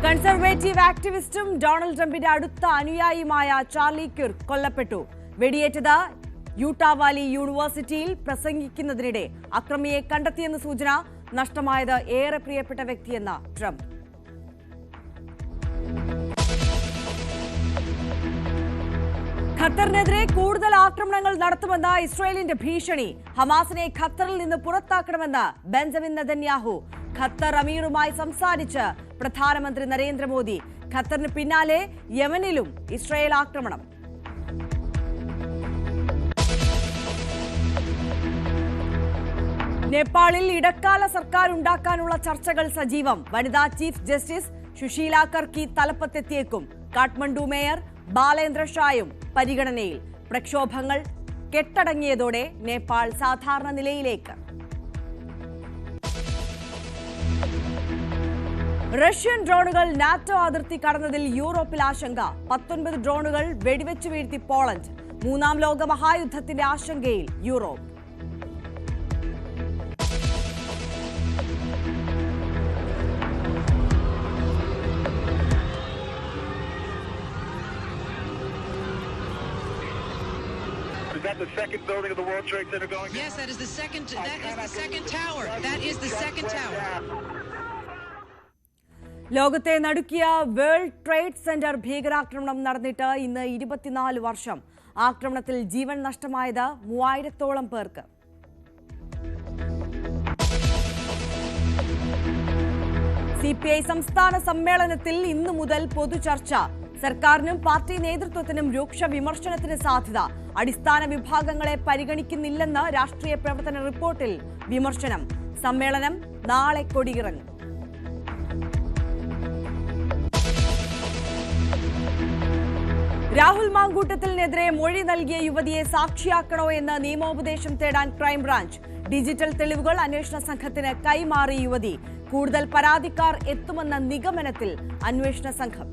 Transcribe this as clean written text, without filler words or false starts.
Conservative ആക്ടിവിസ്റ്റും Donald ട്രംപിന്റെ അടുത്ത അനുയായിയുമായ Charlie Kirk കൊല്ലപ്പെട്ടു. വെടിയേറ്റത് യൂട്ടാ വാലി യൂണിവേഴ്സിറ്റിയിൽ പ്രസംഗിക്കുന്നതിനിടെ. അക്രമിയെ കണ്ടെത്തിയെന്ന സൂചന. നഷ്ടമായത് ഏറെ പ്രിയപ്പെട്ട വ്യക്തിയെന്ന ട്രംപ്. ഖത്തറിനെതിരെ കൂടുതൽ ആക്രമണങ്ങൾ നടത്തുമെന്ന ഇസ്രായേലിന്റെ ഭീഷണി. ഹമാസിനെ ഖത്തറിൽ നിന്ന് പുറത്താക്കണമെന്ന് ബെഞ്ചമിൻ നെതന്യാഹു. ഖത്തർ അമീറുമായി സംസാരിച്ച് പ്രധാനമന്ത്രി നരേന്ദ്രമോദി. ഖത്തറിന് പിന്നാലെ യമനിലും ഇസ്രായേൽ ആക്രമണം. നേപ്പാളിൽ ഇടക്കാല സർക്കാർ ഉണ്ടാക്കാനുള്ള ചർച്ചകൾ സജീവം. വനിതാ ചീഫ് ജസ്റ്റിസ് സുശീല കർക്കി തലപ്പത്തെത്തിയേക്കും. കാഠ്മണ്ഡു മേയർ ബാലേന്ദ്ര ഷായും പരിഗണനയിൽ. പ്രക്ഷോഭങ്ങൾ കെട്ടടങ്ങിയതോടെ നേപ്പാൾ സാധാരണ നിലയിലേക്ക്. റഷ്യൻ ഡ്രോണുകൾ നാറ്റോ അതിർത്തി കടന്നതിൽ യൂറോപ്പിൽ ആശങ്ക. 19 ഡ്രോണുകൾ വെടിവെച്ചു വീഴ്ത്തി പോളണ്ട്. മൂന്നാം ലോക മഹായുദ്ധത്തിന്റെ ആശങ്കയിൽ Europe. Is that the second building of the World Trade Center going? Yes, that is the second tower. That is the second tower. ലോകത്തെ നടുക്കിയ വേൾഡ് ട്രേഡ് സെന്റർ ഭീകരാക്രമണം നടന്നിട്ട് ഇന്ന് 24 വർഷം. ആക്രമണത്തിൽ ജീവൻ നഷ്ടമായത് 3000-ഓളം പേർക്ക്. CPI സംസ്ഥാന സമ്മേളനത്തിൽ ഇന്നു മുതൽ പൊതുചർച്ച. സർക്കാരിനും പാർട്ടി നേതൃത്വത്തിനും രൂക്ഷ വിമർശനത്തിന് സാധ്യത. അടിസ്ഥാന വിഭാഗങ്ങളെ പരിഗണിക്കുന്നില്ലെന്ന് രാഷ്ട്രീയ പ്രവർത്തന റിപ്പോർട്ടിൽ വിമർശനം. സമ്മേളനം നാളെ കൊടിയിറങ്ങും. രാഹുൽ മാങ്കൂട്ടത്തിനെതിരെ മൊഴി നൽകിയ യുവതിയെ സാക്ഷിയാക്കണോ എന്ന് നിയമോപദേശം തേടാൻ ക്രൈംബ്രാഞ്ച്. ഡിജിറ്റൽ തെളിവുകൾ അന്വേഷണ സംഘത്തിന് കൈമാറി യുവതി. കൂടുതൽ പരാതിക്കാർ എത്തുമെന്ന നിഗമനത്തിൽ അന്വേഷണ സംഘം.